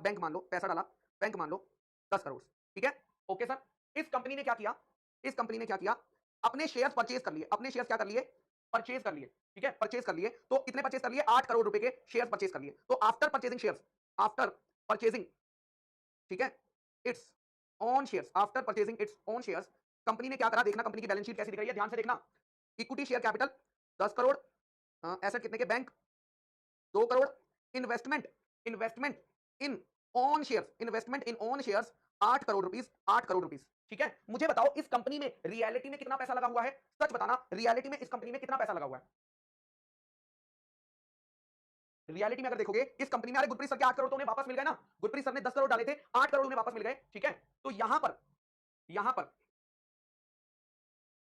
Bank मान लो, पैसा डाला, बैंक मान लो 10 करोड़, ठीक है? Okay sir. इस कंपनी ने क्या किया? इस कंपनी ने क्या किया? अपने शेयर्स परचेज कर लिए। अपने शेयर्स क्या कर लिए? परचेज कर लिए, ठीक है? परचेज कर लिए। तो कितने परचेज कर लिए? 8 करोड़ रुपए के शेयर्स परचेज कर लिए। तो after purchasing shares, after purchasing, ठीक है, its own shares, after purchasing its own shares, company ने क्या करा? देखना कंपनी की बैलेंस शीट कैसी दिख रही है, ध्यान से देखना। Equity share capital 10 crore, asset कितने के? बैंक 2 करोड़, इन्वेस्टमेंट, इन्वेस्टमेंट इन ओन शेयर्स, इन्वेस्टमेंट इन own shares 8 crore rupees, 8 crore rupees, ठीक है? मुझे बताओ इस कंपनी में रियलिटी में कितना पैसा लगा हुआ है? सच बताना, रियलिटी में इस कंपनी में कितना पैसा लगा हुआ है? रियलिटी में अगर देखोगे इस कंपनी में, अरे गुरप्रीत सर के 8 करोड़ तो उन्हें वापस मिल गए ना। गुरप्रीत सर ने 10 करोड़ डाले थे, 8 करोड़ उन्हें वापस मिल गए, ठीक है? तो यहां पर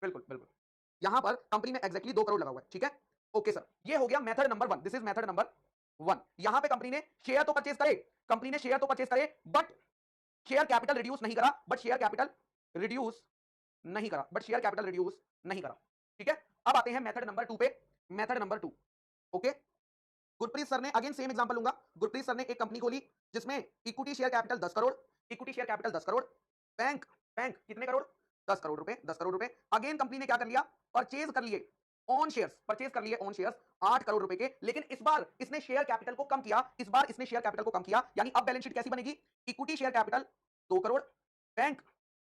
बिल्कुल, बिल्कुल, यहां पर कंपनी में एग्जैक्टली 2 करोड़ लगा हुआ है, ठीक है? ओके सर, ये हो गया method number 1, this is method number 1। यहां पे कंपनी ने शेयर तो परचेज करे, कंपनी ने शेयर तो परचेज करे, बट शेयर कैपिटल रिड्यूस नहीं करा, बट शेयर कैपिटल रिड्यूस नहीं करा, बट शेयर कैपिटल रिड्यूस नहीं करा, ठीक है? अब आते हैं मेथड नंबर 2 पे। Method number 2, okay? Gurpreet sir ने, अगेन सेम एग्जांपल लूंगा, गुरप्रीत सर ने एक कंपनी खोली जिसमें equity share capital 10 crore, equity share capital 10 crore, bank, bank कितने करोड़? 10 करोड़ रुपए, 10 करोड़ रुपए। अगेन कंपनी ने क्या कर लिया? परचेज कर लिए ऑन शेयर्स, परचेज कर लिए ऑन शेयर्स 8 करोड़ रुपए के, लेकिन इस बार इसने शेयर कैपिटल को कम किया, इस बार इसने शेयर कैपिटल को कम किया, यानी अब बैलेंस शीट कैसी बनेगी? Equity share capital 2 crore, bank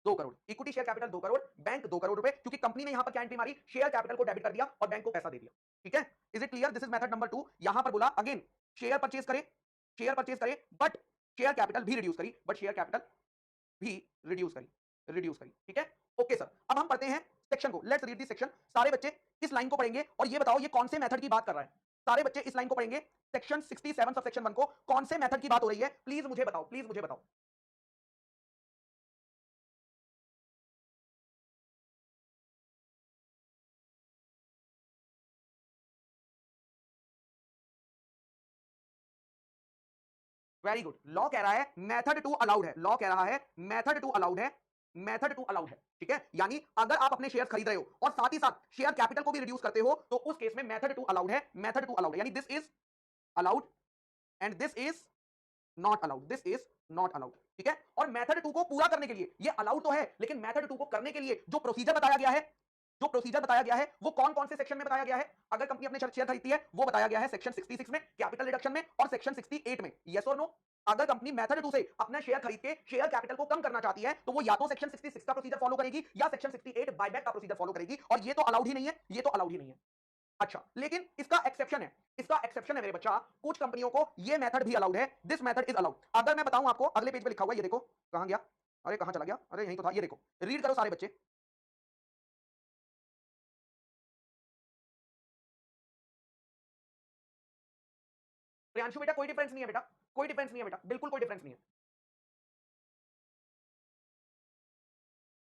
2 crore, equity share capital 2 crore, bank 2 crore रुपए, क्योंकि कंपनी ने यहां पर क्या एंट्री मारी? शेयर कैपिटल को डेबिट कर दिया और बैंक को पैसा दे दिया, ठीक है? Is it clear? This is method number 2। यहां पर बोला अगेन शेयर परचेज करे, शेयर परचेज करे, बट शेयर कैपिटल भी रिड्यूस करी, बट शेयर कैपिटल भी रिड्यूस करी, रिड्यूस करी, ठीक है? ओके सर, अब हम पढ़ते हैं सेक्शन को। Let's read the section. सारे बच्चे इस लाइन को पढ़ेंगे और ये बताओ ये कौन से मेथड की बात कर रहा है? सारे बच्चे इस लाइन को पढ़ेंगे, सेक्शन 67 सब सेक्शन 1 को, कौन से मेथड की बात हो रही है? प्लीज मुझे बताओ, प्लीज मुझे बताओ। Very good. लॉ कह रहा है मेथड टू अलाउड है, लॉ कह रहा है मेथड टू अलाउड है, मेथड टू अलाउड है, ठीक है? यानी अगर आप अपने शेयर खरीद रहे हो और साथ ही साथ शेयर कैपिटल को भी रिड्यूस करते हो तो उस केस में मेथड टू अलाउड है, मेथड टू अलाउड है, यानी this is allowed and this is not allowed, this is not allowed, ठीक है? और मेथड टू को पूरा करने के लिए, ये अलाउड तो है लेकिन मेथड टू को करने के लिए जो प्रोसीजर बताया गया है, जो प्रोसीजर बताया गया है वो कौन कौन से सेक्शन में बताया गया है? अगर कंपनी अपने शेयर खरीदती है वो बताया गया है सेक्शन 66 में कैपिटल रिडक्शन में और सेक्शन 68 में, यस और नो? अगर कंपनी मेथड टू से अपना शेयर खरीद के शेयर कैपिटल को कम करना चाहती है तो वो या तो सेक्शन 66 का प्रोसीजर फॉलो करेगी या सेक्शन 68 बायबैक का प्रोसीजर फॉलो करेगी, और ये तो अलाउड ही नहीं है, ये तो अलाउड ही नहीं है। अच्छा, लेकिन इसका एक्सेप्शन है, इसका एक्सेप्शन है मेरे बच्चा, कुछ कंपनियों को ये मेथड भी अलाउड है, दिस मेथड इज अलाउड। अगर मैं बताऊं आपको, अगले पेज पे लिखा हुआ है, ये देखो कहां गया, अरे कहां चला गया, अरे यहीं तो था, ये देखो, रीड करो सारे बच्चे। प्रियांशु बेटा कोई डिफरेंस नहीं है बेटा, कोई डिफरेंस नहीं है बेटा, बिल्कुल कोई डिफरेंस नहीं है।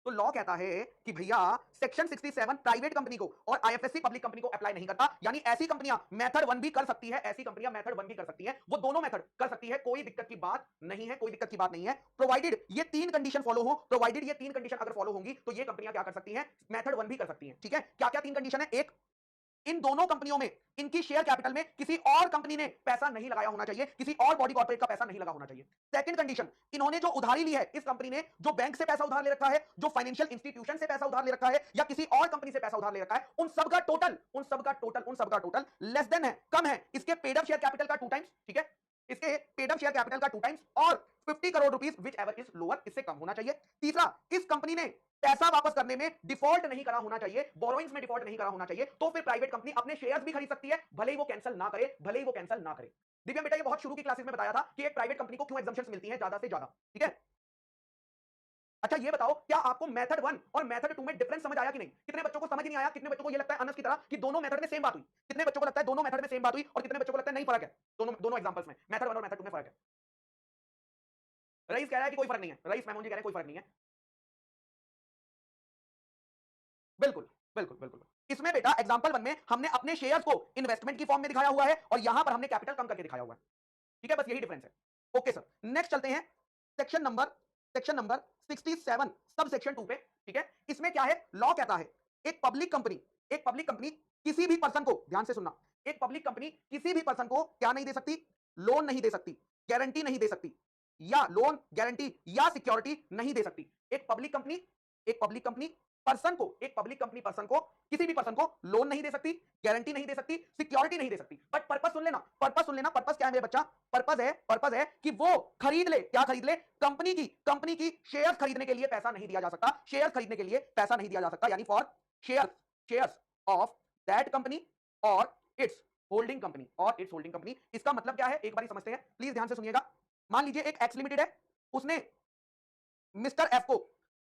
तो लॉ कहता है कि भैया सेक्शन 67 प्राइवेट कंपनी को और आईएफएससी पब्लिक कंपनी को अप्लाई नहीं करता, यानी ऐसी कंपनियां मेथड 1 भी कर सकती है, ऐसी कंपनियां मेथड 1 भी कर सकती है, वो दोनों मेथड कर सकती है, कोई दिक्कत की बात नहीं है, कोई दिक्कत की बात नहीं है, प्रोवाइडेड ये तीन कंडीशन फॉलो हो, प्रोवाइडेड ये तीन कंडीशन अगर फॉलो होंगी तो ये कंपनियां क्या कर सकती हैं? मेथड 1 भी कर सकती हैं, ठीक है? क्या क्या तीन कंडीशन है? एक, इन दोनों कंपनियों में इनकी शेयर कैपिटल में किसी और कंपनी ने पैसा नहीं लगाया होना चाहिए, किसी और बॉडी कॉर्पोरेट का पैसा नहीं लगा होना चाहिए। सेकंड कंडीशन, इन्होंने जो उधारी ली है, इस कंपनी ने जो बैंक से पैसा उधार ले रखा है, जो फाइनेंशियल इंस्टीट्यूशन से पैसा उधार ले रखा है या किसी और कंपनी से पैसा उधार ले रखा है, उन सबका टोटल, उन सबका टोटल लेस देन है, कम है इसके पेड अप शेयर कैपिटल का 2 टाइम्स, ठीक है? इसके पेड अप शेयर कैपिटल का 2 टाइम्स और 50 crore rupees which ever is lower, इससे कम होना चाहिए। तीसरा, इस कंपनी ने पैसा वापस करने में डिफॉल्ट नहीं करा होना चाहिए, बोरोइंग्स में डिफॉल्ट नहीं करा होना चाहिए, तो फिर प्राइवेट कंपनी अपने शेयर्स भी खरीद सकती है, भले ही वो कैंसिल ना करे, भले ही वो कैंसिल ना करे। दिव्या बेटा ये बहुत शुरू की क्लासेस में बताया था कि एक प्राइवेट कंपनी को क्यों एग्जम्पशंस मिलती हैं ज्यादा से ज्यादा, ठीक है? अच्छा ये बताओ क्या आपको मेथड 1 और मेथड 2 में डिफरेंस समझ आया कि नहीं? कितने बच्चों को समझ नहीं आया? कितने बच्चों को ये लगता है अनस की तरह कि दोनों मेथड में सेम बात हुई? कितने बच्चों को लगता है दोनों मेथड में सेम बात हुई और कितने बच्चों को लगता है नहीं फर्क है? दोनों दोनों एग्जांपल्स में मेथड 1 और मेथड 2 में फर्क है? रईस कह रहा है कि कोई फर्क नहीं है, रईस मेमोन जी कह रहे हैं कोई फर्क नहीं है। बिल्कुल, बिल्कुल, बिल्कुल। इसमें बेटा एग्जांपल 1 में हमने अपने शेयर्स को इन्वेस्टमेंट की फॉर्म में दिखाया हुआ है और यहां पर हमने कैपिटल कम करके दिखाया हुआ है, ठीक है? बस यही डिफरेंस है। ओके सर, नेक्स्ट चलते हैं सेक्शन नंबर 67 सब सेक्शन 2 पे, ठीक है? इसमें क्या है? लॉ कहता है एक पब्लिक कंपनी किसी भी पर्सन को, ध्यान से सुनना, एक पब्लिक कंपनी किसी भी पर्सन को क्या नहीं दे सकती? लोन नहीं दे सकती। गारंटी नहीं दे सकती, या लोन गारंटी या सिक्योरिटी नहीं दे सकती। एक पब्लिक कंपनी पर्सन को, किसी भी पर्सन को लोन नहीं दे सकती, गारंटी नहीं दे सकती, सिक्योरिटी नहीं दे सकती। बट पर्पस सुन लेना, पर्पस क्या है मेरे बच्चा? पर्पस है कि वो खरीद ले, क्या खरीद ले? कंपनी की शेयर्स खरीदने के लिए पैसा नहीं दिया जा सकता, शेयर्स खरीदने के लिए पैसा नहीं दिया जा सकता, यानी for shares of that company और इट्स होल्डिंग कंपनी। इसका मतलब क्या है, एक बार समझते हैं, प्लीज ध्यान से सुनिएगा। मान लीजिए एक एक्स लिमिटेड है, उसने मिस्टर एफ को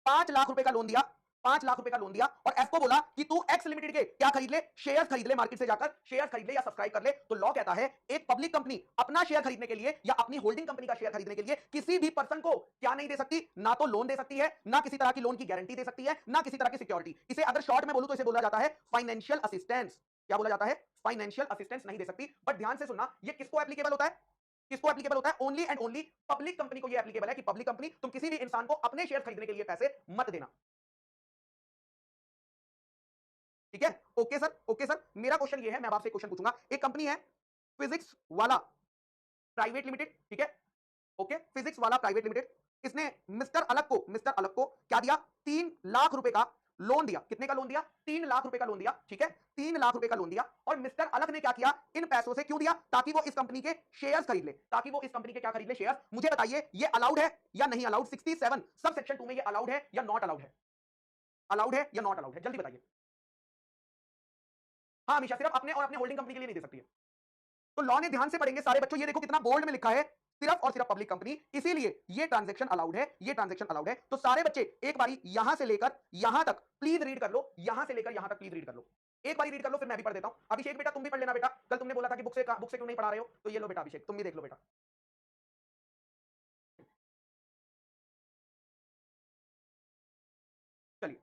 5 लाख रुपए का लोन दिया, 5 लाख रुपए का लोन दिया, और एफ को बोला कि तू एक्स लिमिटेड के क्या खरीद ले? शेयर्स खरीद ले, मार्केट से जाकर शेयर्स खरीद ले या सब्सक्राइब कर ले। तो लॉ कहता है एक पब्लिक कंपनी अपना शेयर खरीदने के लिए या अपनी होल्डिंग कंपनी का शेयर खरीदने के लिए किसी भी पर्सन को क्या नहीं दे सकती? ना तो लोन दे सकती है, ना किसी तरह की लोन की गारंटी दे सकती है, ना किसी तरह की सिक्योरिटी। इसे अगर शॉर्ट में बोलूं तो इसे बोला जाता है फाइनेंशियल असिस्टेंस। क्या बोला जाता है? फाइनेंशियल असिस्टेंस नहीं दे सकती। बट ध्यान से सुनना, ये किसको एप्लीकेबल होता है? किसको एप्लीकेबल होता है? Only and only public company को ये एप्लीकेबल है कि पब्लिक कंपनी, तुम किसी भी इंसान को अपने शेयर खरीदने के लिए पैसे मत देना। ठीक है? ओके सर, मेरा क्वेश्चन ये है, मैं आपसे क्वेश्चन पूछूंगा। एक कंपनी है फिजिक्स वाला प्राइवेट लिमिटेड, ठीक है? ओके, फिजिक्स वाला प्राइवेट लिमिटेड, इसने मिस्टर अलग को क्या दिया? 3 लाख रुपए का लोन दिया। कितने का लोन दिया? 3 लाख रुपए का लोन दिया, ठीक है? 3 लाख रुपए का लोन दिया, और मिस्टर अलग ने क्या किया? इन पैसों से क्यों दिया? ताकि वो इस कंपनी के शेयर्स खरीद ले, क्या खरीद ले? शेयर्स। मुझे बताइए ये अलाउड है या नहीं अलाउड? 67 सब सेक्शन 2 में ये अलाउड है या नॉट अलाउड है? अलाउड है या नॉट अलाउड है? जल्दी बताइए। हाँ हमेशा सिर्फ अपने और अपने होल्डिंग कंपनी के लिए नहीं दे सकती है। तो लॉ ने, ध्यान से पढ़ेंगे सारे बच्चों, ये देखो कितना बोल्ड में लिखा है, सिर्फ और सिर्फ पब्लिक कंपनी, इसीलिए ये ट्रांजैक्शन अलाउड है, तो सारे बच्चे एक बारी यहां से लेकर यहां तक प्लीज रीड कर लो, यहां से लेकर यहां तक प्लीज रीड कर लो, एक बारी रीड कर लो, फिर मैं भी पढ़ देता हूं। अभिषेक बेटा तुम भी पढ़ लेना बेटा, कल तुमने बोला था कि बुक से क्यों नहीं पढ़ा रहे हो, तो ये लो बेटा अभिषेक, तुम भी देख लो बेटा। चलिए,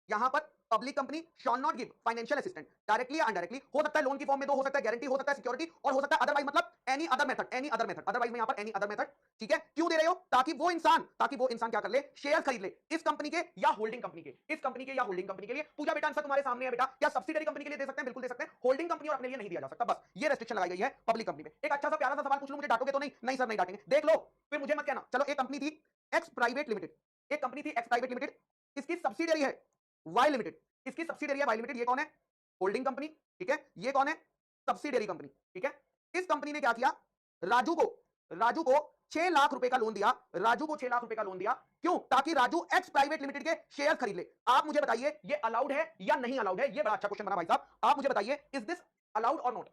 यहां पर public company shawl not give financial assistance directly या अनडायरेक्टली, हो सकता है लोन की फॉर्म में दो, हो सकता है गारंटी, हो सकता है सिक्योरिटी, और हो सकता है अदरवाइज, मतलब एनी अदर मेथड, अदरवाइज में यहां पर एनी अदर मेथड। ठीक है? क्यों दे रहे हो? ताकि वो इंसान क्या कर ले? शेयर खरीद ले, इस कंपनी के या होल्डिंग कंपनी के, के लिए। पूजा बेटा आंसर तुम्हारे सामने है बेटा, क्या सब्सिडियरी कंपनी के लिए दे सकते हैं? बिल्कुल दे सकते हैं। होल्डिंग कंपनी और अपने लिए नहीं दिया जा सकता, बस ये रेस्ट्रिक्शन लगाई गई है पब्लिक कंपनी में। एक अच्छा सा प्यारा सा सवाल पूछ लूं, मुझे डांटोगे तो नहीं? नहीं सर नहीं डांटेंगे, देख लो फिर मुझे मत कहना। चलो, एक कंपनी थी एक्स प्राइवेट लिमिटेड, इसकी सब्सिडियरी है वाई लिमिटेड, ये कौन है? होल्डिंग कंपनी, ठीक है? ये कौन है? सब्सिडियरी कंपनी, ठीक है? इस कंपनी ने क्या किया? राजू को 6 लाख रुपए का लोन दिया, क्यों? ताकि राजू एक्स प्राइवेट लिमिटेड के शेयर खरीद ले। आप मुझे बताइए ये अलाउड है या नहीं अलाउड है? ये बड़ा अच्छा क्वेश्चन बना भाई साहब, आप मुझे बताइए इज दिस अलाउड और नॉट?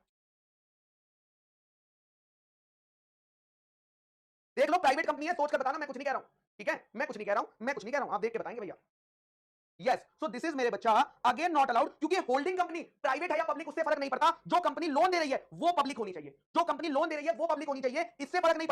देख लो, प्राइवेट कंपनी है, सोच कर बताना, मैं कुछ नहीं कह रहा हूं, ठीक है? मैं कुछ नहीं कह रहा हूं, आप देख के बताएंगे भैया। यस, सो दिस इज मेरे बच्चा अगेन नॉट अलाउड, क्योंकि होल्डिंग कंपनी प्राइवेट है या पब्लिक उससे फर्क नहीं पड़ता, जो कंपनी लोन दे रही है वो पब्लिक होनी चाहिए, इससे फर्क नहीं पड़ता।